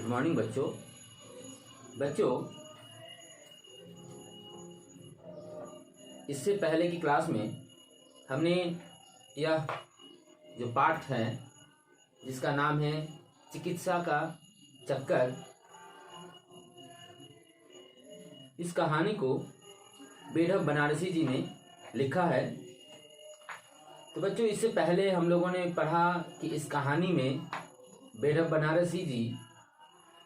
Morning बच्चों इससे पहले की क्लास में हमने यह जो पाठ है जिसका नाम है चिकित्सा का चक्कर, इस कहानी को बेढब बनारसी जी ने लिखा है। तो बच्चों इससे पहले हम लोगों ने पढ़ा कि इस कहानी में बेढब बनारसी जी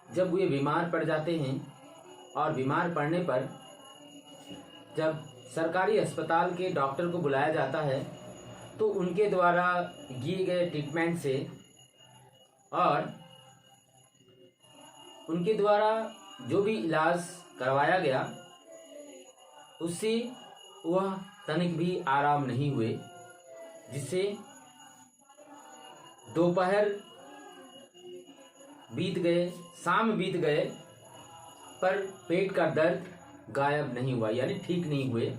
जब वे बीमार पड़ जाते हैं और बीमार पड़ने पर जब सरकारी अस्पताल के डॉक्टर को बुलाया जाता है तो उनके द्वारा किए गए ट्रीटमेंट से और उनके द्वारा जो भी इलाज करवाया गया उससे वह तनिक भी आराम नहीं हुए, जिससे दोपहर बीत गए, शाम बीत गए, पर पेट का दर्द गायब नहीं हुआ, यानी ठीक नहीं हुए।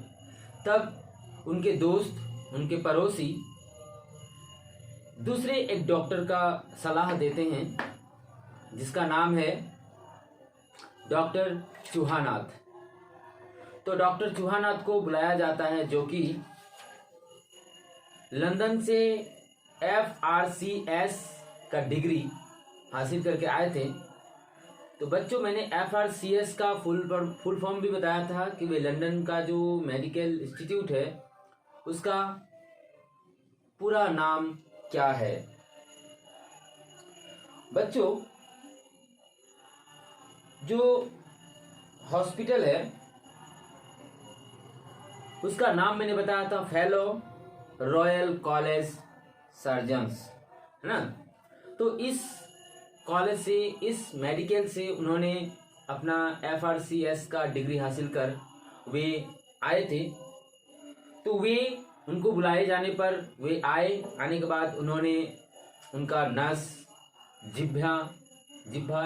तब उनके दोस्त, उनके पड़ोसी दूसरे एक डॉक्टर का सलाह देते हैं जिसका नाम है डॉक्टर चूहानाथ। तो डॉक्टर चूहानाथ को बुलाया जाता है जो कि लंदन से FRCS का डिग्री हासिल करके आए थे। तो बच्चों मैंने FRCS का फुल फॉर्म भी बताया था कि वे लंदन का जो मेडिकल इंस्टीट्यूट है उसका पूरा नाम क्या है। बच्चों जो हॉस्पिटल है उसका नाम मैंने बताया था फेलो रॉयल कॉलेज सर्जन्स, है ना। तो इस कॉलेज से, इस मेडिकल से उन्होंने अपना FRCS का डिग्री हासिल कर वे आए थे। तो वे उनको बुलाए जाने पर वे आने के बाद उन्होंने उनका नस जिह्वा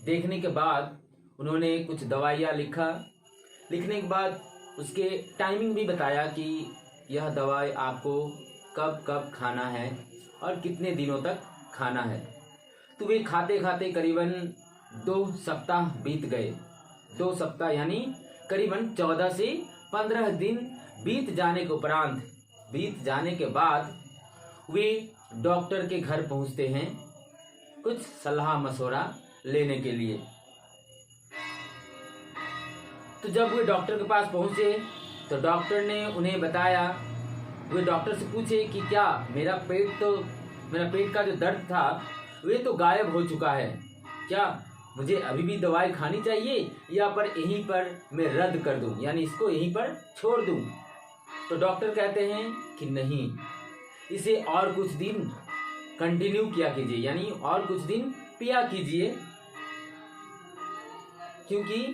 देखने के बाद उन्होंने कुछ दवाइयाँ लिखने के बाद उसके टाइमिंग भी बताया कि यह दवाई आपको कब कब खाना है और कितने दिनों तक खाना है। तो वे खाते खाते करीबन 2 सप्ताह बीत गए। 2 सप्ताह यानी करीबन 14 से 15 दिन बीत जाने के बाद वे डॉक्टर के घर पहुंचते हैं कुछ सलाह मशवरा लेने के लिए। तो जब वे डॉक्टर के पास पहुंचे तो डॉक्टर ने उन्हें बताया, वे डॉक्टर से पूछे कि क्या मेरा पेट का जो दर्द था वे तो गायब हो चुका है, क्या मुझे अभी भी दवाई खानी चाहिए या पर यहीं पर मैं रद्द कर दूं, यानी इसको यहीं पर छोड़ दूं। तो डॉक्टर कहते हैं कि नहीं, इसे और कुछ दिन कंटिन्यू किया कीजिए, यानी और कुछ दिन पिया कीजिए, क्योंकि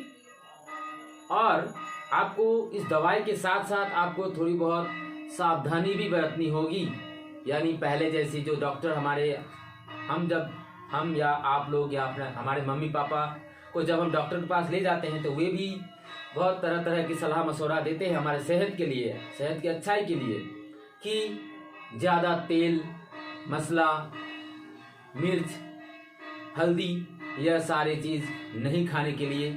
और आपको इस दवाई के साथ साथ आपको थोड़ी बहुत सावधानी भी बरतनी होगी। यानी पहले जैसी जो डॉक्टर हम या आप लोग या हमारे मम्मी पापा को जब हम डॉक्टर के पास ले जाते हैं तो वे भी बहुत तरह तरह की सलाह मशवरा देते हैं हमारे सेहत के लिए, सेहत की अच्छाई के लिए, कि ज़्यादा तेल, मसाला, मिर्च, हल्दी यह सारी चीज़ नहीं खाने के लिए,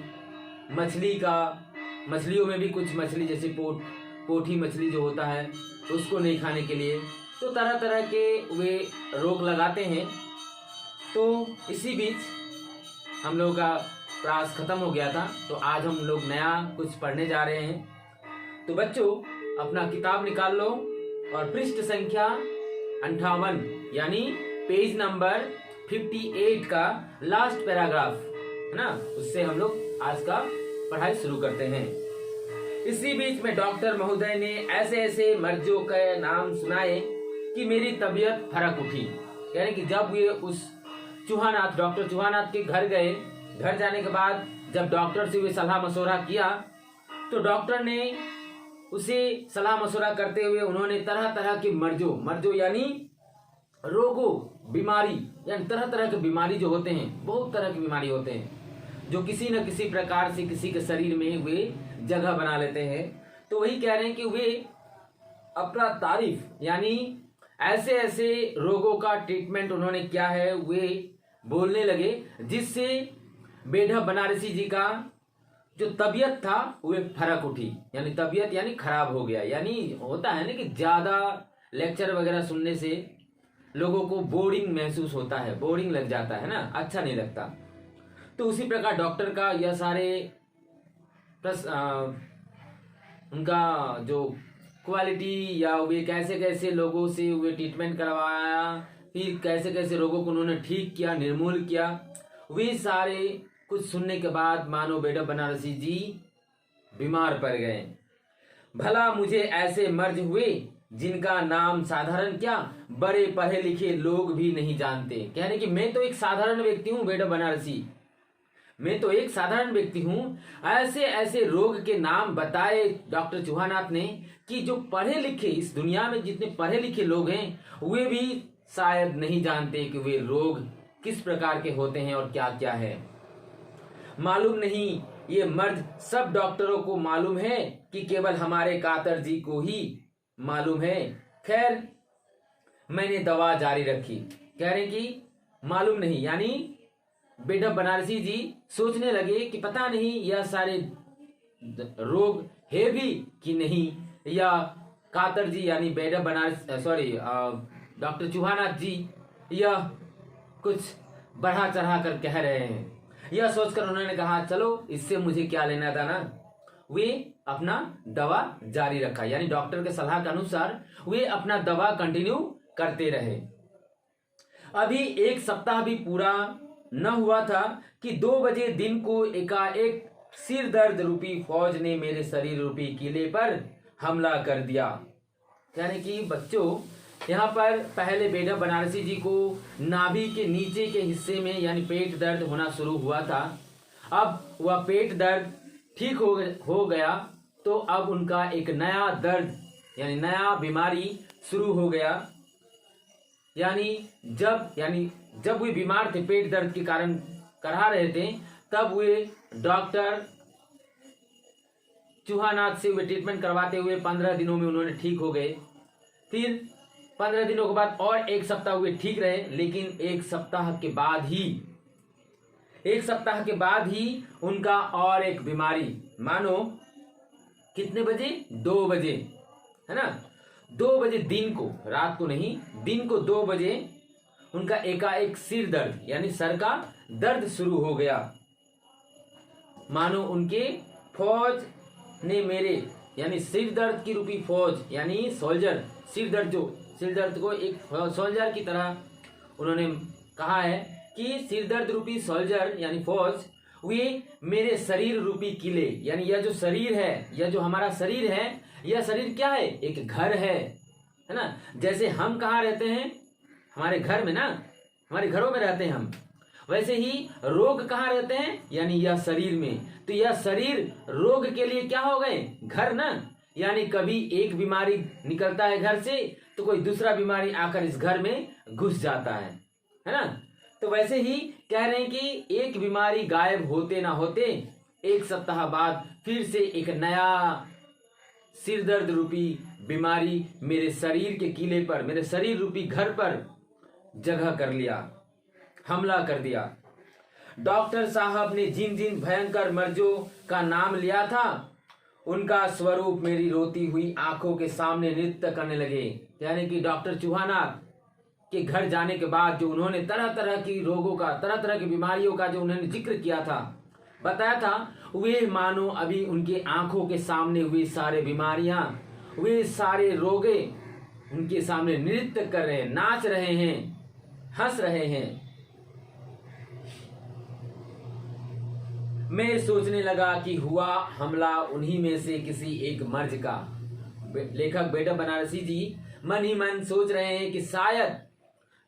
मछलियों में भी कुछ मछली जैसे पोठी मछली जो होता है उसको नहीं खाने के लिए। तो तरह तरह के वे रोक लगाते हैं। तो इसी बीच हम लोगों का क्लास ख़त्म हो गया था, तो आज हम लोग नया कुछ पढ़ने जा रहे हैं। तो बच्चों अपना किताब निकाल लो और पृष्ठ संख्या 58 यानी पेज नंबर 58 का लास्ट पैराग्राफ, है ना, उससे हम लोग आज का पढ़ाई शुरू करते हैं। इसी बीच में डॉक्टर महोदय ने ऐसे मर्जों के नाम सुनाए कि मेरी तबीयत फर्क उठी। यानी कि जब वे उस डॉक्टर चूहानाथ के घर गए, घर जाने के बाद जब डॉक्टर से वे सलाह मशवरा किया तो डॉक्टर ने उसे सलाह मशवरा करते हुए उन्होंने तरह तरह की मर्जों यानी रोगों, बीमारी, यानी तरह तरह की बीमारी जो होते हैं, बहुत तरह की बीमारी होते हैं जो किसी न किसी प्रकार से किसी के शरीर में वे जगह बना लेते हैं। तो वही कह रहे हैं कि वे अपना तारीफ, यानी ऐसे रोगों का ट्रीटमेंट उन्होंने किया है, वे बोलने लगे, जिससे बेढप बनारसी जी का जो तबीयत था वह फर्क उठी, यानी तबीयत यानी खराब हो गया। यानी होता है ना कि ज्यादा लेक्चर वगैरह सुनने से लोगों को बोरिंग महसूस होता है, बोरिंग लग जाता है ना, अच्छा नहीं लगता। तो उसी प्रकार डॉक्टर का यह सारे उनका जो क्वालिटी या वे कैसे कैसे लोगों से वे ट्रीटमेंट करवाया, फिर कैसे कैसे रोगों को उन्होंने ठीक किया, निर्मूल किया, वे सारे कुछ सुनने के बाद मानो बेढप बनारसी जी बीमार पड़ गए। भला मुझे ऐसे मर्ज हुए जिनका नाम साधारण क्या बड़े पढ़े लिखे लोग भी नहीं जानते। कहने कि मैं तो एक साधारण व्यक्ति हूं बेढप बनारसी, मैं तो एक साधारण व्यक्ति हूं। ऐसे ऐसे रोग के नाम बताए डॉक्टर चौहानाथ ने कि जो पढ़े लिखे, इस दुनिया में जितने पढ़े लिखे लोग हैं वे भी शायद नहीं जानते कि वे रोग किस प्रकार के होते हैं और क्या क्या है। मालूम नहीं ये मर्ज सब डॉक्टरों को मालूम है कि केवल हमारे कातर जी को ही मालूम है। खैर मैंने दवा जारी रखी। कह रहे कि मालूम नहीं, यानी बेढप बनारसी जी सोचने लगे कि पता नहीं यह सारे रोग है भी कि नहीं, या कातर जी यानी बेढप बनारसी डॉक्टर चौहानाथ जी यह कुछ बढ़ा चढ़ा कर कह रहे हैं। यह सोचकर उन्होंने कहा चलो इससे मुझे क्या लेना था ना। वे अपना दवा जारी रखा, यानी डॉक्टर के सलाह के अनुसार वे अपना दवा कंटिन्यू करते रहे। अभी एक सप्ताह भी पूरा न हुआ था कि 2 बजे दिन को एकाएक सिर दर्द रूपी फौज ने मेरे शरीर रूपी किले पर हमला कर दिया। यानी कि बच्चों यहाँ पर पहले बेढप बनारसी जी को नाभि के नीचे के हिस्से में यानी पेट दर्द होना शुरू हुआ था। अब वह पेट दर्द ठीक हो गया तो अब उनका एक नया दर्द यानी नया बीमारी शुरू हो गया। यानी जब वे बीमार थे, पेट दर्द के कारण करा रहे थे, तब वे डॉक्टर चौहानाथ से वे ट्रीटमेंट करवाते हुए 15 दिनों में उन्होंने ठीक हो गए। फिर 15 दिनों के बाद और एक सप्ताह वे ठीक रहे, लेकिन एक सप्ताह के बाद ही उनका और एक बीमारी, मानो कितने बजे, 2 बजे, है ना, 2 बजे दिन को, रात को नहीं, दिन को 2 बजे उनका एकाएक सिर दर्द यानी सर का दर्द शुरू हो गया। मानो उनके फौज ने मेरे यानी सिर दर्द की रूपी फौज यानी सोल्जर, सिर दर्द को एक सोल्जर की तरह उन्होंने कहा है कि सिर दर्द रूपी सोल्जर यानी फौज वे मेरे शरीर रूपी किले, यानी यह जो शरीर है, यह जो हमारा शरीर है, यह शरीर क्या है, एक घर है ना। जैसे हम कहाँ रहते हैं, हमारे घर में ना, हमारे घरों में रहते हैं हम, वैसे ही रोग कहाँ रहते हैं, यानी यह शरीर में। तो यह शरीर रोग के लिए क्या हो गए, घर ना। यानी कभी एक बीमारी निकलता है घर से तो कोई दूसरा बीमारी आकर इस घर में घुस जाता है ना। तो वैसे ही कह रहे हैं कि एक बीमारी गायब होते ना होते एक सप्ताह बाद फिर से एक नया सिर दर्द रूपी बीमारी मेरे शरीर के किले पर, मेरे शरीर रूपी घर पर जगह कर लिया, हमला कर दिया। डॉक्टर साहब ने जिन जिन भयंकर मर्जों का नाम लिया था उनका स्वरूप मेरी रोती हुई आंखों के सामने नृत्य करने लगे। यानी कि डॉक्टर चौहानाथ के घर जाने के बाद जो उन्होंने तरह तरह की रोगों का, तरह तरह की बीमारियों का जो उन्होंने जिक्र किया था, बताया था, वे मानो अभी उनके आंखों के सामने वे सारे बीमारियां, वे सारे रोगे उनके सामने नृत्य कर रहे हैं, नाच रहे हैं, हंस रहे हैं। मैं सोचने लगा कि हुआ हमला उन्हीं में से किसी एक मर्ज का। लेखक बेढप बनारसी जी मन ही मन सोच रहे हैं कि शायद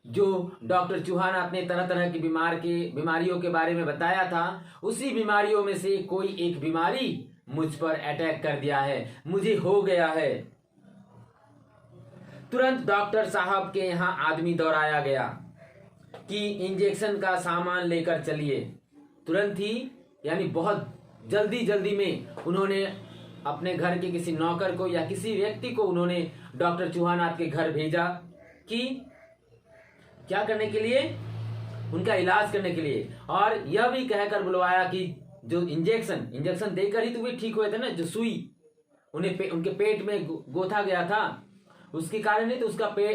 जो डॉक्टर चौहानाथ ने तरह तरह की बीमारियों के बारे में बताया था, उसी बीमारियों में से कोई एक बीमारी मुझ पर अटैक कर दिया है, मुझे हो गया है। तुरंत डॉक्टर साहब के यहाँ आदमी दौड़ाया गया कि इंजेक्शन का सामान लेकर चलिए। तुरंत ही यानी बहुत जल्दी में उन्होंने अपने घर के किसी नौकर को या किसी व्यक्ति को उन्होंने डॉक्टर चौहानाथ के घर भेजा कि क्या करने के लिए, उनका इलाज करने के लिए। और यह भी कहकर बुलवाया कि जो इंजेक्शन देकर ही तो वे ठीक हुए थे ना, जो सुई उन्हें उनके पेट में गोथा गया था, उसके कारण ही तो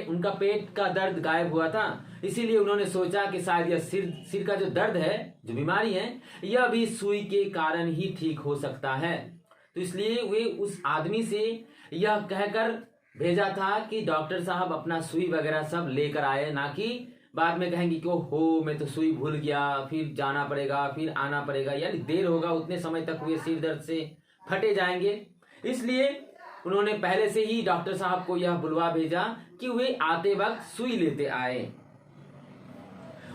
उनका पेट का दर्द गायब हुआ था। इसीलिए उन्होंने सोचा कि शायद यह सिर का जो दर्द है, जो बीमारी है, यह भी सुई के कारण ही ठीक हो सकता है। तो इसलिए वे उस आदमी से यह कहकर भेजा था कि डॉक्टर साहब अपना सुई वगैरह सब लेकर आए, ना कि बाद में कहेंगे कि हो मैं तो सुई भूल गया, फिर जाना पड़ेगा, फिर आना पड़ेगा, यानी देर होगा, उतने समय तक वे सिर दर्द से फटे जाएंगे। इसलिए उन्होंने पहले से ही डॉक्टर साहब को यह बुलवा भेजा कि वे आते वक्त सुई लेते आए।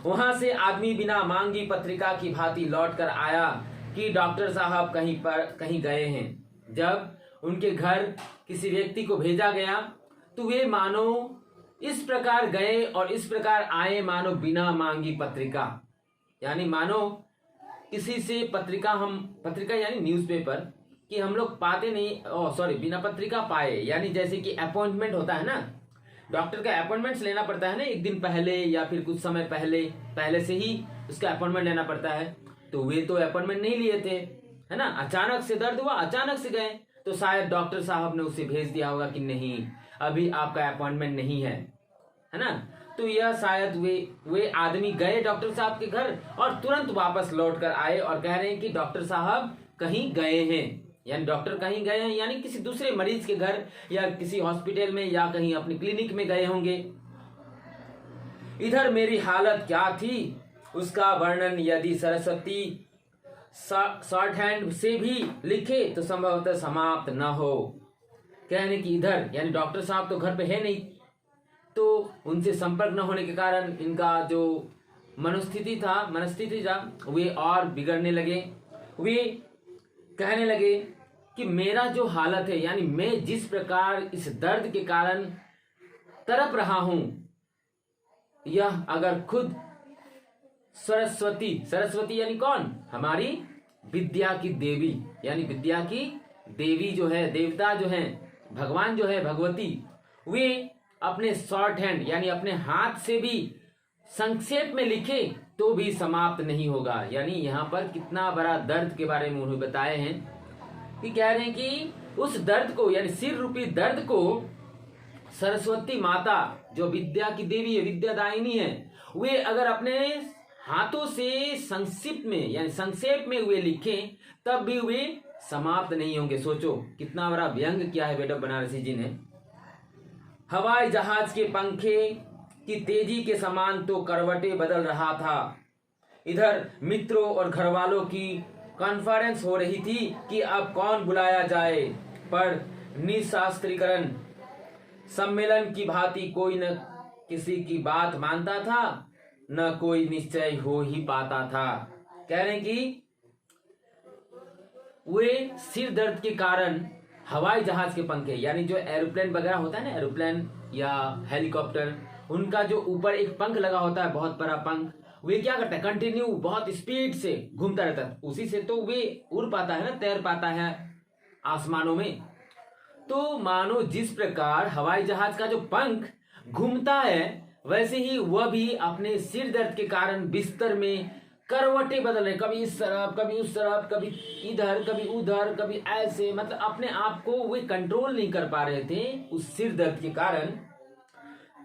वहां से आदमी बिना मांगी पत्रिका की भांति लौट कर आया कि डॉक्टर साहब कहीं गए हैं। जब उनके घर किसी व्यक्ति को भेजा गया तो वे मानो इस प्रकार गए और इस प्रकार आए मानो बिना मांगी पत्रिका, यानी मानो किसी से पत्रिका यानी न्यूज़पेपर कि हम लोग पाते नहीं, बिना पत्रिका पाए, यानी जैसे कि अपॉइंटमेंट होता है ना, डॉक्टर का अपॉइंटमेंट्स लेना पड़ता है ना, एक दिन पहले या फिर कुछ समय पहले से ही उसका अपॉइंटमेंट लेना पड़ता है। तो वे तो अपॉइंटमेंट नहीं लिए थे, है ना, अचानक से दर्द हुआ, अचानक से गए, तो शायद डॉक्टर साहब ने उसे भेज दिया होगा कि नहीं अभी आपका अपॉइंटमेंट नहीं है ना। तो यह शायद वे आदमी गए डॉक्टर साहब के घर और तुरंत वापस लौट कर आए और कह रहे हैं कि डॉक्टर साहब कहीं गए हैं, यानी डॉक्टर कहीं गए हैं, यानी किसी दूसरे मरीज के घर या किसी हॉस्पिटल में या कहीं अपनी क्लिनिक में गए होंगे। इधर मेरी हालत क्या थी उसका वर्णन यदि सरस्वती शॉर्ट हैंड से भी लिखे तो संभवतः समाप्त न हो। कहने की इधर यानी डॉक्टर साहब तो घर पे है नहीं, तो उनसे संपर्क न होने के कारण इनका जो मनस्थिति था वे और बिगड़ने लगे। वे कहने लगे कि मेरा जो हालत है, यानी मैं जिस प्रकार इस दर्द के कारण तड़प रहा हूं, यह अगर खुद सरस्वती यानी कौन, हमारी विद्या की देवी, यानी विद्या की देवी जो है, देवता जो है, भगवान जो है, भगवती, वे अपने शॉर्ट हैंड यानी अपने हाथ से भी संक्षेप में लिखे तो भी समाप्त नहीं होगा। यानी यहाँ पर कितना बड़ा दर्द के बारे में उन्होंने बताए हैं कि कह रहे हैं कि उस दर्द को यानी सिर रूपी दर्द को सरस्वती माता जो विद्या की देवी है, विद्यादायिनी है, वे अगर अपने हाथों से संक्षेप में वे लिखें तब भी वे समाप्त नहीं होंगे। सोचो कितना बड़ा व्यंग किया है बेटा बनारसी जी ने। हवाई जहाज के पंखे की तेजी के समान तो करवटें बदल रहा था। इधर मित्रों और घरवालों की कॉन्फ्रेंस हो रही थी कि अब कौन बुलाया जाए, पर निशास्त्रीकरण सम्मेलन की भांति कोई न किसी की बात मानता था, न कोई निश्चय हो ही पाता था। कह रहे हैं कि वे सिर दर्द के कारण हवाई जहाज के पंखे यानी जो एरोप्लेन वगैरह होता है ना, एरोप्लेन या हेलीकॉप्टर, उनका जो ऊपर एक पंख लगा होता है, बहुत बड़ा पंख, वे क्या करता है, कंटिन्यू बहुत स्पीड से घूमता रहता है, उसी से तो वे उड़ पाता है ना, तैर पाता है आसमानों में। तो मानो जिस प्रकार हवाई जहाज का जो पंख घूमता है, वैसे ही वह भी अपने सिर दर्द के कारण बिस्तर में करवटें बदल रहे, कभी इस तरफ कभी उस तरफ, कभी इधर कभी उधर, कभी ऐसे, मतलब अपने आप को वे कंट्रोल नहीं कर पा रहे थे उस सिर दर्द के कारण।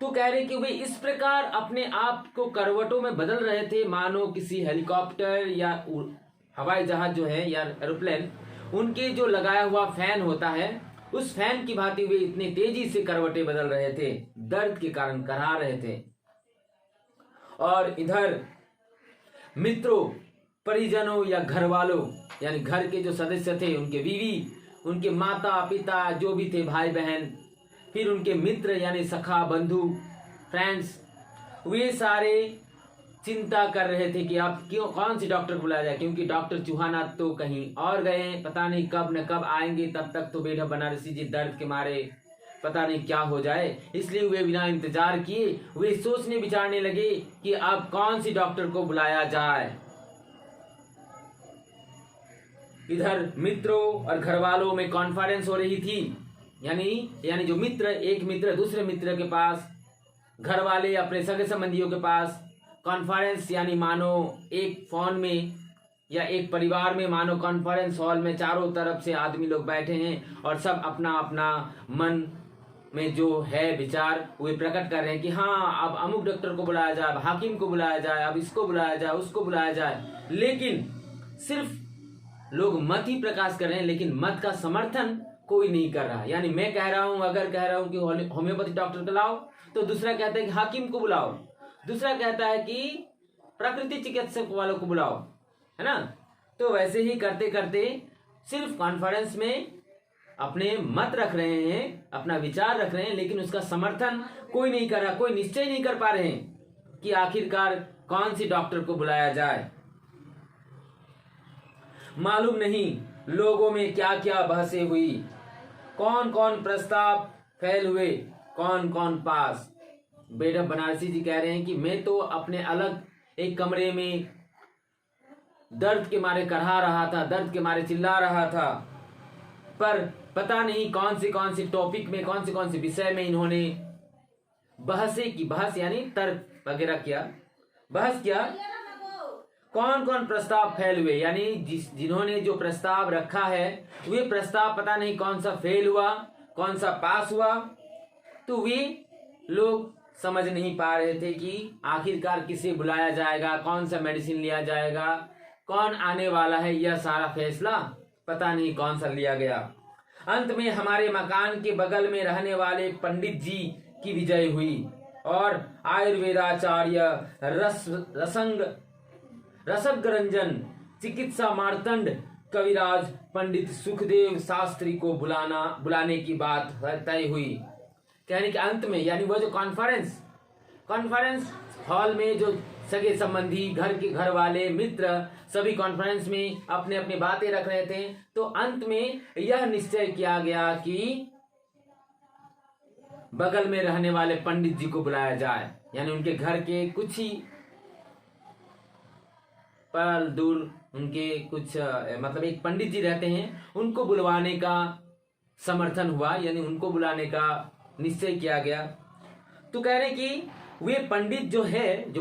तो कह रहे कि वे इस प्रकार अपने आप को करवटों में बदल रहे थे मानो किसी हेलीकॉप्टर या हवाई जहाज जो है या एरोप्लेन, उनके जो लगाया हुआ फैन होता है, उस फैन की भांति वे इतनी तेजी से करवटें बदल रहे थे, दर्द के कारण करहा रहे थे। और इधर मित्रों, परिजनों या घर वालों यानी घर के जो सदस्य थे, उनके बीवी, उनके माता पिता जो भी थे, भाई बहन, फिर उनके मित्र यानी सखा बंधु फ्रेंड्स, वे सारे चिंता कर रहे थे कि अब कौन सी डॉक्टर बुलाया जाए, क्योंकि डॉक्टर चूहाना तो कहीं और गए हैं, पता नहीं कब न कब आएंगे, तब तक तो बेटा बनारसी जी दर्द के मारे पता नहीं क्या हो जाए। इसलिए वे बिना इंतजार किए वे सोचने विचारने लगे कि अब कौन सी डॉक्टर को बुलाया जाए। इधर मित्रों और घर वालों में कॉन्फ्रेंस हो रही थी, यानी जो मित्र, एक मित्र दूसरे मित्र के पास, घर वाले अपने सगे संबंधियों के पास कॉन्फ्रेंस यानी मानो एक फोन में या एक परिवार में मानो कॉन्फ्रेंस हॉल में चारों तरफ से आदमी लोग बैठे हैं और सब अपना अपना मन में जो है विचार वे प्रकट कर रहे हैं कि हाँ, अब अमुक डॉक्टर को बुलाया जाए, अब हाकिम को बुलाया जाए, अब इसको बुलाया जाए, उसको बुलाया जाए। लेकिन सिर्फ लोग मत ही प्रकाश कर रहे हैं, लेकिन मत का समर्थन कोई नहीं कर रहा। यानी मैं कह रहा हूं, अगर कह रहा हूं कि होम्योपैथी डॉक्टर को लाओ, तो दूसरा कहता है कि हाकिम को बुलाओ, दूसरा कहता है कि प्रकृति चिकित्सक वालों को बुलाओ, है ना। तो वैसे ही करते करते सिर्फ कॉन्फ्रेंस में अपने मत रख रहे हैं, अपना विचार रख रहे हैं, लेकिन उसका समर्थन कोई नहीं कर रहा, कोई निश्चय नहीं कर पा रहे हैं कि आखिरकार कौन सी डॉक्टर को बुलाया जाए। मालूम नहीं लोगों में क्या क्या बहसें हुई, कौन कौन प्रस्ताव फैल हुए, कौन कौन पास। बेडम बनारसी जी कह रहे हैं कि मैं तो अपने अलग एक कमरे में दर्द के मारे करहा रहा था, दर्द के मारे चिल्ला रहा था, पर पता नहीं कौन सी टॉपिक में, कौन सी विषय में इन्होंने बहसें की। बहस यानी तर्क वगैरह किया, बहस किया। कौन कौन प्रस्ताव फैल हुए, यानी जिन्होंने जो प्रस्ताव रखा है वे प्रस्ताव पता नहीं कौन सा फेल हुआ, कौन सा पास हुआ। तो वे लोग समझ नहीं पा रहे थे कि आखिरकार किसे बुलाया जाएगा, कौन सा मेडिसिन लिया जाएगा, कौन आने वाला है, यह सारा फैसला पता नहीं कौन सा लिया गया। अंत में हमारे मकान के बगल में रहने वाले पंडित जी की विजय हुई और आयुर्वेदाचार्य रसग्रंजन चिकित्सा मार्तंड कविराज पंडित सुखदेव शास्त्री को बुलाने की बात तय हुई। कहने के अंत में, यानी वो जो कॉन्फ्रेंस हॉल में जो सगे संबंधी, घर वाले, मित्र सभी कॉन्फ्रेंस में अपने अपनी बातें रख रहे थे। तो अंत में यह निश्चय किया गया कि बगल में रहने वाले पंडित जी को बुलाया जाए, यानी उनके घर के कुछ ही पर दूर उनके कुछ मतलब एक पंडित जी रहते हैं, उनको बुलवाने का समर्थन हुआ, यानी उनको बुलाने का निश्चय किया गया। तो कह रहे कि वे पंडित जो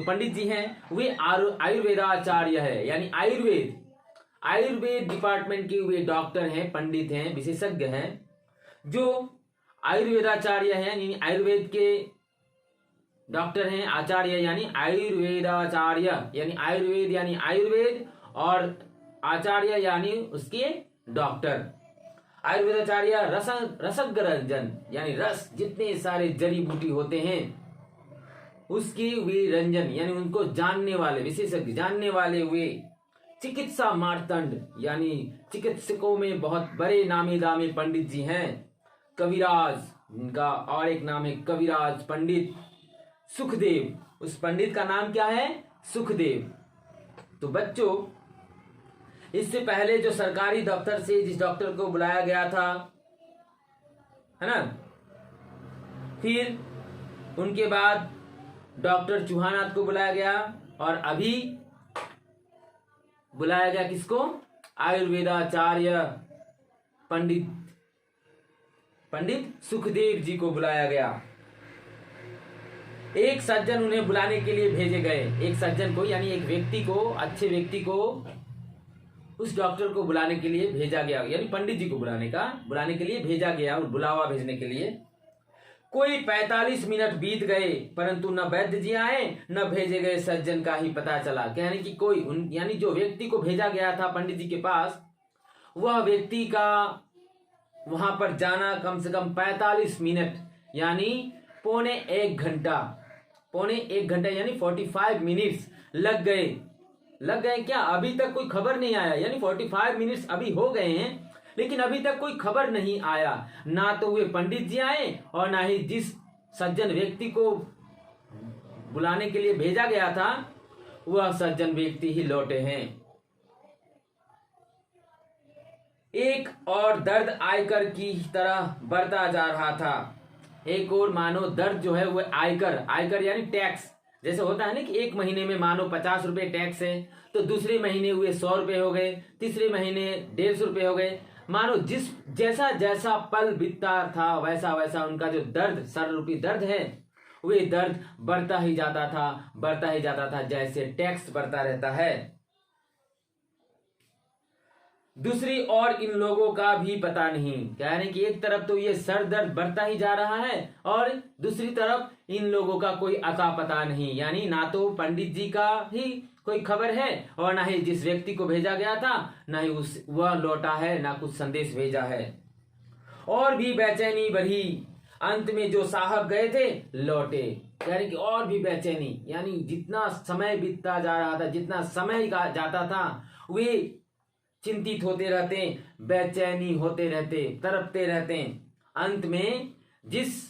पंडित जी हैं वे आयुर्वेदाचार्य है, यानी आयुर्वेद डिपार्टमेंट के वे डॉक्टर हैं, पंडित हैं, विशेषज्ञ हैं, जो आयुर्वेदाचार्य हैं, यानी आयुर्वेद के डॉक्टर हैं। आचार्य यानी आयुर्वेदाचार्य, यानी आयुर्वेद और आचार्य यानी उसके डॉक्टर। आयुर्वेदाचार्य रसग्रंजन, यानी रस, जितने सारे जड़ी बूटी होते हैं उसकी वे रंजन, यानी उनको जानने वाले, विशेषज्ञ जानने वाले वे। चिकित्सा मार्तंड, यानी चिकित्सकों में बहुत बड़े नामी दामी पंडित जी हैं। कविराज, उनका और एक नाम है कविराज पंडित सुखदेव, उस पंडित का नाम क्या है? सुखदेव। तो बच्चों, इससे पहले जो सरकारी दफ्तर से जिस डॉक्टर को बुलाया गया था, है ना, फिर उनके बाद डॉक्टर चौहानाथ को बुलाया गया और अभी बुलाया गया किसको? आयुर्वेदाचार्य पंडित सुखदेव जी को बुलाया गया। एक सज्जन उन्हें बुलाने के लिए भेजे गए, एक सज्जन को, यानी एक व्यक्ति को, अच्छे व्यक्ति को उस डॉक्टर को बुलाने के लिए भेजा गया, यानी पंडित जी को बुलाने के लिए भेजा गया, और बुलावा भेजने के लिए। कोई 45 मिनट बीत गए परंतु न वैद्य जी आए न भेजे गए सज्जन का ही पता चला। कहने की यानी जो व्यक्ति को भेजा गया था पंडित जी के पास, वह व्यक्ति का वहां पर जाना कम से कम 45 मिनट यानी पौने एक घंटा यानी 45 मिनट्स लग गए। क्या अभी तक कोई खबर नहीं आया? यानी 45 मिनट्स अभी हो गए हैं लेकिन अभी तक कोई खबर नहीं आया। ना तो वे पंडित जी आए और ना ही जिस सज्जन व्यक्ति को बुलाने के लिए भेजा गया था वह सज्जन व्यक्ति ही लौटे हैं। एक और दर्द आयकर की तरह बढ़ता जा रहा था। एक और मानो दर्द जो है वह आयकर यानी टैक्स, जैसे होता है ना कि एक महीने में मानो 50 रुपए टैक्स है, तो दूसरे महीने हुए 100 रुपए हो गए, तीसरे महीने 150 रुपए हो गए। मानो जैसा पल बीतता था वैसा उनका जो दर्द, सर रूपी दर्द है वे दर्द बढ़ता ही जाता था जैसे टैक्स बढ़ता रहता है। दूसरी ओर इन लोगों का भी पता नहीं, यानी कि एक तरफ तो ये सर दर्द बढ़ता ही जा रहा है और दूसरी तरफ इन लोगों का कोई अता पता नहीं, यानी ना तो पंडित जी का ही कोई खबर है और ना ही जिस व्यक्ति को भेजा गया था ना ही वह लौटा है, ना कुछ संदेश भेजा है। और भी बेचैनी बढ़ी, अंत में जो साहब गए थे लौटे, यानी कि और भी बेचैनी, यानी जितना समय बीतता जा रहा था, जितना समय जाता था, वे चिंतित होते रहते, बेचैनी होते रहते, तड़पते रहते। अंत में जिस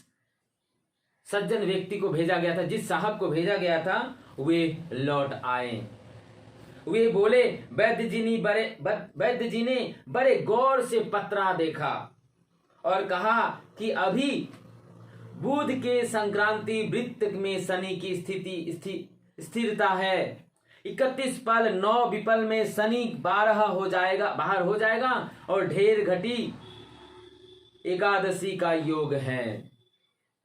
सज्जन व्यक्ति को भेजा गया था, जिस साहब को भेजा गया था, वे लौट आए। वे बोले, वैद्य जी ने बड़े गौर से पत्रा देखा और कहा कि अभी बुध के संक्रांति वृत्त में शनि की स्थिरता है। 31 पल 9 विपल में शनि बाहर हो जाएगा और ढेर घटी एकादशी का योग है।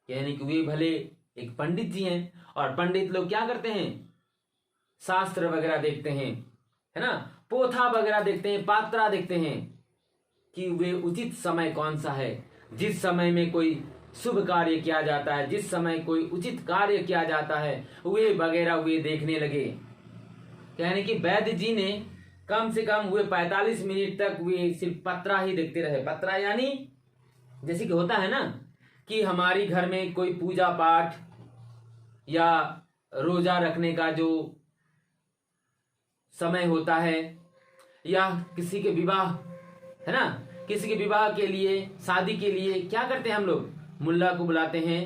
यानी कि वे भले एक पंडित जी हैं और पंडित लोग क्या करते हैं, शास्त्र वगैरह देखते हैं, है ना, पोथा वगैरह देखते हैं, पात्रा देखते हैं कि वे उचित समय कौन सा है, जिस समय में कोई शुभ कार्य किया जाता है, जिस समय कोई उचित कार्य किया जाता है, वे वगैरह वे देखने लगे। यानी कि वैद्य जी ने कम से कम वे 45 मिनट तक वे सिर्फ पत्रा ही देखते रहे। पत्रा यानी जैसे कि होता है ना कि हमारी घर में कोई पूजा पाठ या रोजा रखने का जो समय होता है, या किसी के विवाह, है ना, किसी के विवाह के लिए, शादी के लिए क्या करते हैं हम लोग, मुल्ला को बुलाते हैं,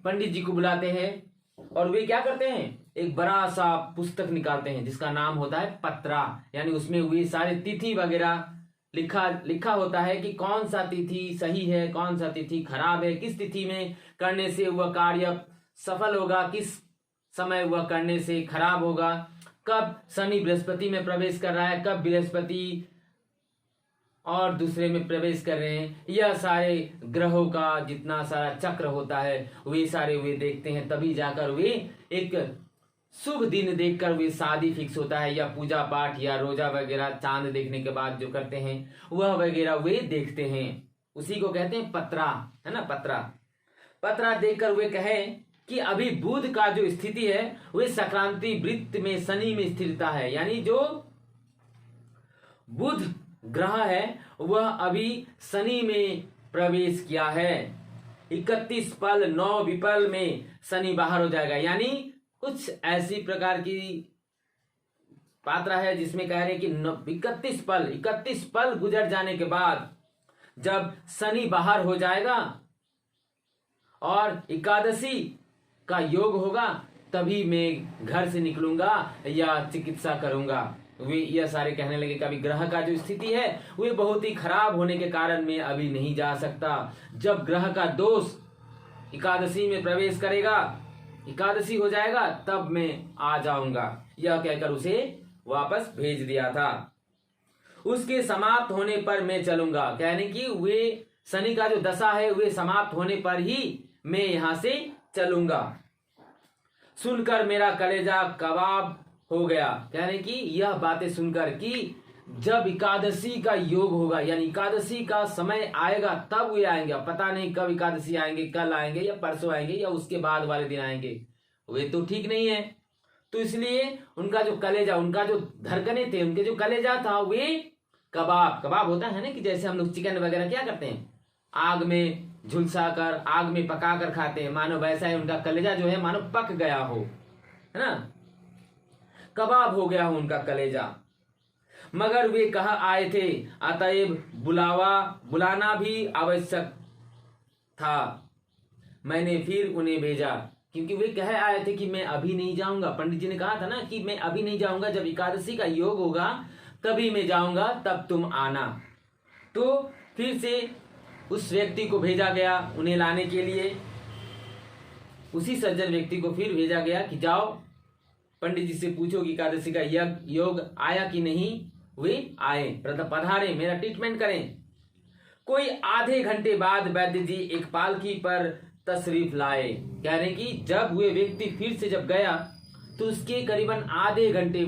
पंडित जी को बुलाते हैं और वे क्या करते हैं, एक बड़ा सा पुस्तक निकालते हैं जिसका नाम होता है पत्रा। यानी उसमें वे सारे तिथि वगैरह लिखा होता है कि कौन सा तिथि सही है, कौन सा तिथि खराब है, किस तिथि में करने से वह कार्य सफल होगा, किस समय वह करने से खराब होगा, कब शनि बृहस्पति में प्रवेश कर रहा है, कब बृहस्पति और दूसरे में प्रवेश कर रहे हैं। यह सारे ग्रहों का जितना सारा चक्र होता है वे सारे वे देखते हैं, तभी जाकर वे एक शुभ दिन देखकर वे शादी फिक्स होता है, या पूजा पाठ या रोजा वगैरह चांद देखने के बाद जो करते हैं वह वगैरह वे देखते हैं, उसी को कहते हैं पत्रा, है ना, पत्रा देखकर वे कहें कि अभी बुध का जो स्थिति है वे संक्रांति वृत्त में शनि में स्थिरता है। यानी जो बुध ग्रह है वह अभी शनि में प्रवेश किया है। 31 पल 9 विपल में शनि बाहर हो जाएगा। यानी कुछ ऐसी प्रकार की पात्रा है जिसमें कह रहे कि 31 पल गुजर जाने के बाद जब शनि बाहर हो जाएगा और एकादशी का योग होगा, तभी मैं घर से निकलूंगा या चिकित्सा करूंगा। वे यह सारे कहने लगे कि अभी ग्रह का जो स्थिति है वे बहुत ही खराब होने के कारण मैं अभी नहीं जा सकता। जब ग्रह का दोष एकादशी में प्रवेश करेगा, एकादशी हो जाएगा, तब मैं आ जाऊंगा। यह कहकर उसे वापस भेज दिया था। उसके समाप्त होने पर मैं चलूंगा, कहने की वे शनि का जो दशा है वे समाप्त होने पर ही मैं यहां से चलूंगा। सुनकर मेरा कलेजा कबाब हो गया, कहने की यह बातें सुनकर कि जब एकादशी का योग होगा, यानी एकादशी का समय आएगा तब वे आएंगे। पता नहीं कब एकादशी आएंगे, कल आएंगे या परसों आएंगे या उसके बाद वाले दिन आएंगे, वे तो ठीक नहीं है। तो इसलिए उनका जो कलेजा, उनका जो धड़कने थे, उनके जो कलेजा था वे कबाब होता है ना, कि जैसे हम लोग चिकन वगैरह क्या करते हैं, आग में झुलसा कर, आग में पका कर खाते हैं, मानो वैसा है उनका कलेजा जो है, मानो पक गया हो, है ना, कबाब हो गया हो उनका कलेजा। मगर वे कहाँ आए थे, अतएव बुलाना भी आवश्यक था। मैंने फिर उन्हें भेजा, क्योंकि वे कह आए थे कि मैं अभी नहीं जाऊंगा। पंडित जी ने कहा था ना कि मैं अभी नहीं जाऊंगा, जब एकादशी का योग होगा तभी मैं जाऊंगा, तब तुम आना। तो फिर से उस व्यक्ति को भेजा गया उन्हें लाने के लिए। उसी सज्जन व्यक्ति को फिर भेजा गया कि जाओ पंडित जी से पूछो कि एकादशी का योग आया कि नहीं। वे आए, पधारे, मेरा ट्रीटमेंट करें। कोई आधे घंटे बाद वैद्य जी एक पालकी पर तशरीफ लाए। कह रहे कि जब वे व्यक्ति फिर से जब गया तो उसके करीबन आधे घंटे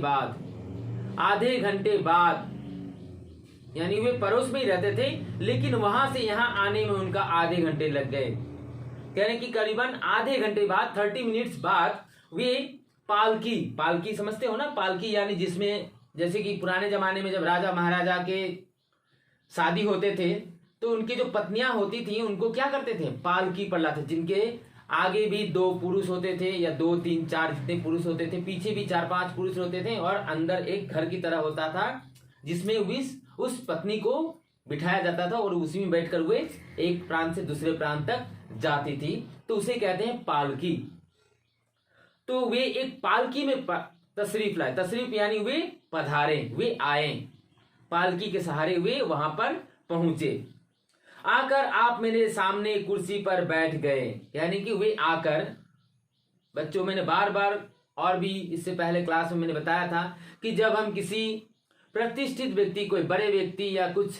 बाद यानी वे पड़ोस में ही रहते थे, लेकिन वहां से यहाँ आने में उनका आधे घंटे लग गए। कह रहे कि करीबन आधे घंटे बाद 30 मिनट्स बाद वे पालकी समझते हो ना, पालकी यानी जिसमें जैसे कि पुराने जमाने में जब राजा महाराजा के शादी होते थे तो उनकी जो पत्नियां होती थी उनको क्या करते थे, पालकी पर लाते, जिनके आगे भी 2 पुरुष होते थे या 2 3 4 जितने पुरुष होते थे, पीछे भी 4 5 पुरुष होते थे और अंदर एक घर की तरह होता था जिसमें उस पत्नी को बिठाया जाता था और उसी में बैठकर वे एक प्रांत से दूसरे प्रांत तक जाती थी, तो उसे कहते हैं पालकी। तो वे एक पालकी में तशरीफ लाए, तशरीफ यानी वे पधारे, वे आए, पालकी के सहारे वे वहां पर पहुंचे। आकर आप मेरे सामने कुर्सी पर बैठ गए, यानी कि वे आकर, बच्चों मैंने बार बार और भी इससे पहले क्लास में मैंने बताया था कि जब हम किसी प्रतिष्ठित व्यक्ति, कोई बड़े व्यक्ति या कुछ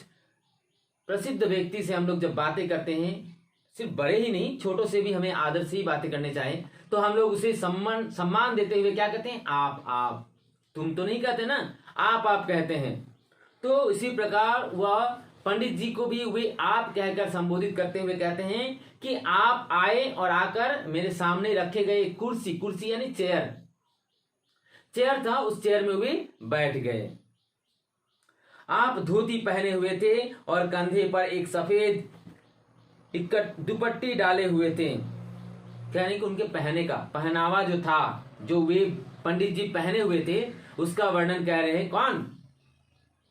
प्रसिद्ध व्यक्ति से हम लोग जब बातें करते हैं, सिर्फ बड़े ही नहीं छोटों से भी हमें आदर से ही बातें करने चाहें, तो हम लोग उसे सम्मान देते हुए क्या कहते हैं, आप। तुम तो नहीं कहते ना, आप कहते हैं। तो इसी प्रकार वह पंडित जी को भी वे आप कहकर संबोधित करते हुए कहते हैं कि आप आए और आकर मेरे सामने रखे गए कुर्सी यानी चेयर था, उस चेयर में वे बैठ गए। आप धोती पहने हुए थे और कंधे पर एक सफेद दुपट्टी डाले हुए थे। कहने कि उनके पहनावा जो था, जो वे पंडित जी पहने हुए थे, उसका वर्णन कह रहे हैं कौन,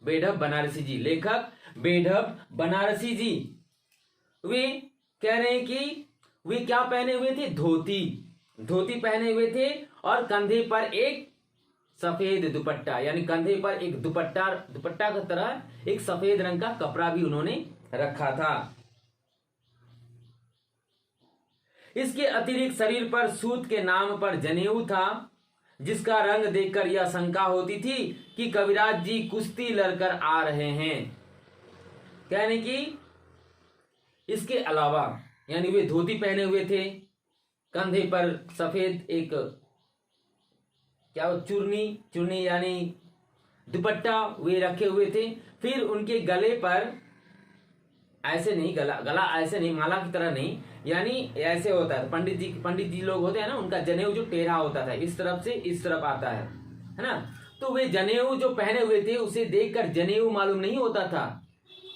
बेढब बनारसी जी, लेखक बेढब बनारसी जी। वे कह रहे हैं कि वे क्या पहने हुए थे, धोती पहने हुए थे और कंधे पर एक सफेद दुपट्टा, यानी कंधे पर एक दुपट्टा की तरह एक सफेद रंग का कपड़ा भी उन्होंने रखा था। इसके अतिरिक्त शरीर पर सूत के नाम पर जनेऊ था, जिसका रंग देखकर यह शंका होती थी कि कविराज जी कुश्ती लड़कर आ रहे हैं। कहने की इसके अलावा, यानी वे धोती पहने हुए थे, कंधे पर सफेद एक चुन्नी यानी दुपट्टा वे रखे हुए थे। फिर उनके गले पर ऐसे नहीं, गला ऐसे नहीं, माला की तरह नहीं, यानी ऐसे होता है। पंडित जी लोग होते हैं ना, उनका जनेऊ जो टेढ़ा होता था, इस तरफ से इस तरफ आता है ना। तो वे जनेऊ जो पहने हुए थे उसे देखकर जनेऊ मालूम नहीं होता था,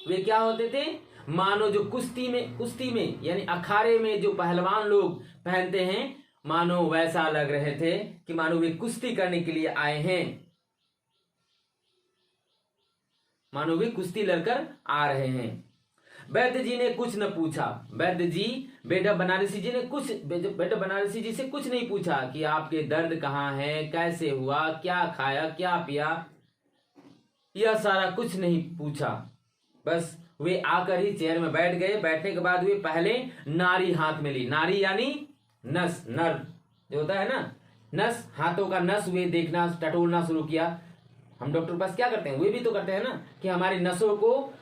वे क्या होते थे, मानो जो कुश्ती में यानी अखाड़े में जो पहलवान लोग पहनते हैं, मानो वैसा लग रहे थे कि मानो वे कुश्ती करने के लिए आए हैं, मानो वे कुश्ती लड़कर आ रहे हैं। वैद्य जी ने कुछ न पूछा, वैद्य जी बेढब बनारसी जी से कुछ नहीं पूछा कि आपके दर्द कहाँ है, कैसे हुआ, क्या खाया, क्या पिया, यह सारा कुछ नहीं पूछा। बस वे आकर ही चेयर में बैठ गए। बैठने के बाद वे पहले नारी हाथ में ली, नारी यानी नस, नर्व जो होता है ना, नस, हाथों का नस वे देखना, टटोलना शुरू किया। हम डॉक्टर के पास क्या करते हैं, वे भी तो करते हैं ना, कि हमारी नसों को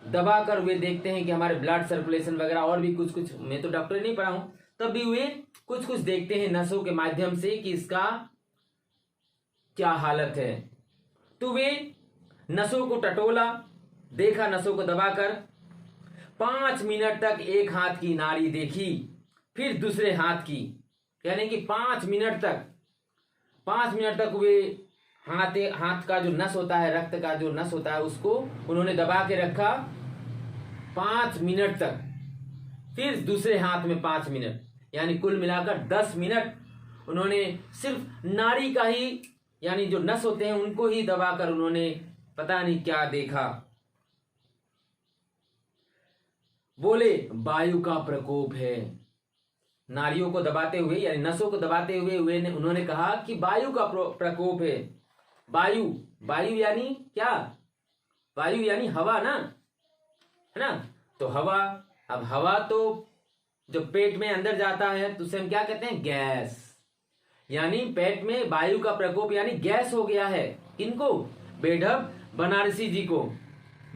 दबाकर वे देखते हैं कि हमारे ब्लड सर्कुलेशन वगैरह और भी कुछ, मैं तो डॉक्टर नहीं पढ़ा हूं, तब भी वे कुछ देखते हैं नसों के माध्यम से कि इसका क्या हालत है। तो वे नसों को टटोला, देखा, नसों को दबाकर 5 मिनट तक एक हाथ की नाड़ी देखी, फिर दूसरे हाथ की, यानी कि 5 मिनट तक वे हाथ का जो नस होता है, रक्त का जो नस होता है, उसको उन्होंने दबा के रखा 5 मिनट तक, फिर दूसरे हाथ में 5 मिनट, यानी कुल मिलाकर 10 मिनट उन्होंने सिर्फ नाड़ी का ही, यानी जो नस होते हैं उनको ही दबाकर उन्होंने पता नहीं क्या देखा। बोले वायु का प्रकोप है। नाड़ियों को दबाते हुए यानी नसों को दबाते हुए उन्होंने कहा कि वायु का प्रकोप है। वायु यानी क्या, वायु यानी हवा ना, है ना। तो हवा, अब हवा तो जो पेट में अंदर जाता है तो उसे हम क्या कहते हैं, गैस, यानी पेट में वायु का प्रकोप यानी गैस हो गया है। किनको, बेढब बनारसी जी को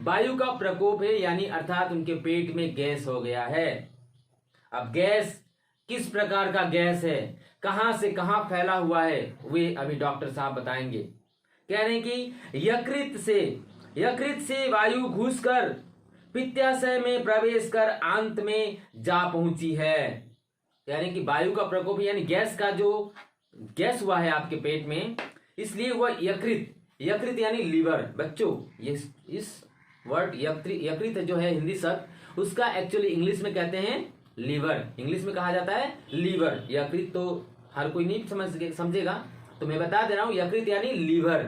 वायु का प्रकोप है, यानी अर्थात उनके पेट में गैस हो गया है। अब गैस किस प्रकार का गैस है, कहां से कहां फैला हुआ है, वे अभी डॉक्टर साहब बताएंगे। कह रहे हैं कि यकृत से वायु घुसकर पित्ताशय में प्रवेश कर अंत में जा पहुंची है। यानी कि वायु का प्रकोप यानी गैस का जो गैस हुआ है आपके पेट में, इसलिए वह यकृत यानी लीवर। बच्चों ये इस वर्ड यकृत जो है हिंदी शब्द, उसका एक्चुअली इंग्लिश में कहते हैं लीवर। इंग्लिश में कहा जाता है लीवर। यकृत तो हर कोई नहीं समझेगा, तो मैं बता दे रहा हूं, यकृत यानी लीवर।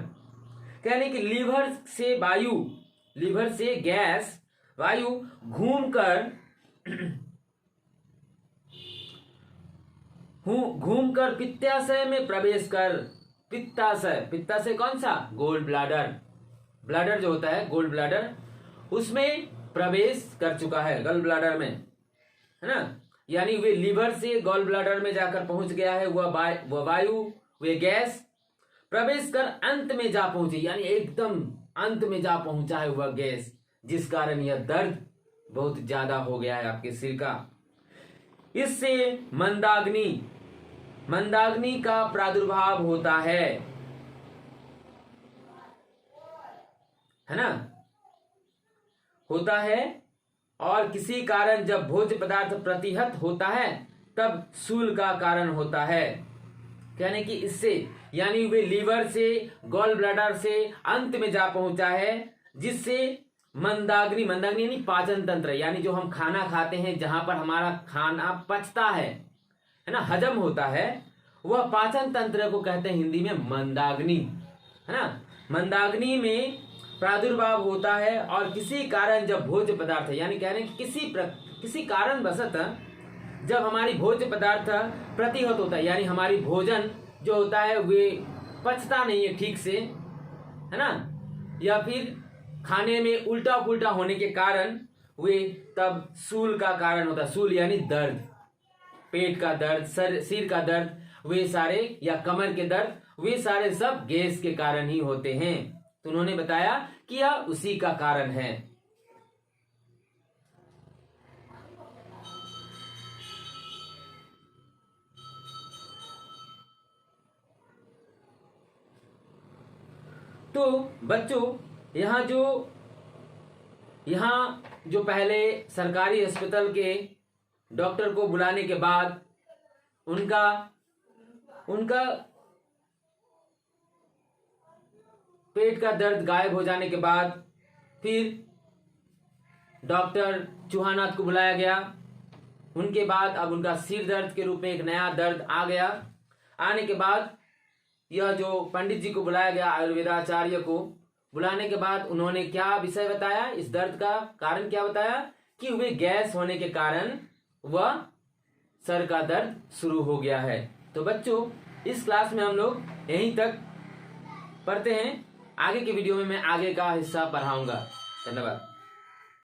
कहने कि लीवर से गैस वायु घूमकर पित्ताशय में प्रवेश कर, पित्ताशय कौन सा, गोल ब्लैडर जो होता है गोल ब्लैडर, उसमें प्रवेश कर चुका है, गल ब्लैडर में, है ना। यानी वे लीवर से गॉल ब्लैडर में जाकर पहुंच गया है वह वायु, वे गैस प्रवेश कर अंत में जा पहुंची, यानी एकदम अंत में जा पहुंचा है वह गैस, जिस कारण यह दर्द बहुत ज्यादा हो गया है आपके सिर का। इससे मंदाग्नि का प्रादुर्भाव होता है ना, होता है। और किसी कारण जब भोज्य पदार्थ प्रतिहत होता है तब शूल का कारण होता है। कहने कि इससे यानी वे लीवर से गॉल ब्लैडर से अंत में जा पहुंचा है, जिससे मंदाग्नि यानी पाचन तंत्र, यानी जो हम खाना खाते हैं, जहां पर हमारा खाना पचता है ना, हजम होता है, वह पाचन तंत्र को कहते हैं हिंदी में मंदाग्नि, है ना। मंदाग्नि में प्रादुर्भाव होता है और किसी कारण जब भोज्य पदार्थ यानी कह रहे हैं कि किसी कारण बसत जब हमारी भोज्य पदार्थ प्रतिहत होता है, यानी हमारी भोजन जो होता है वे पचता नहीं है ठीक से, है ना, या फिर खाने में उल्टा पुल्टा होने के कारण वे तब शूल का कारण होता है। शूल यानी दर्द, पेट का दर्द, सिर का दर्द, वे सारे या कमर के दर्द, वे सारे सब गैस के कारण ही होते हैं। तो उन्होंने बताया कि यह उसी का कारण है। तो बच्चों यहाँ जो पहले सरकारी अस्पताल के डॉक्टर को बुलाने के बाद उनका पेट का दर्द गायब हो जाने के बाद फिर डॉक्टर चौहानाथ को बुलाया गया। उनके बाद अब उनका सिर दर्द के रूप में एक नया दर्द आ गया। आने के बाद यह जो पंडित जी को बुलाया गया, आयुर्वेदाचार्य को बुलाने के बाद उन्होंने क्या विषय बताया, इस दर्द का कारण क्या बताया कि वे गैस होने के कारण वह सर का दर्द शुरू हो गया है। तो बच्चों इस क्लास में हम लोग यहीं तक पढ़ते हैं। आगे के वीडियो में मैं आगे का हिस्सा पढ़ाऊंगा। धन्यवाद।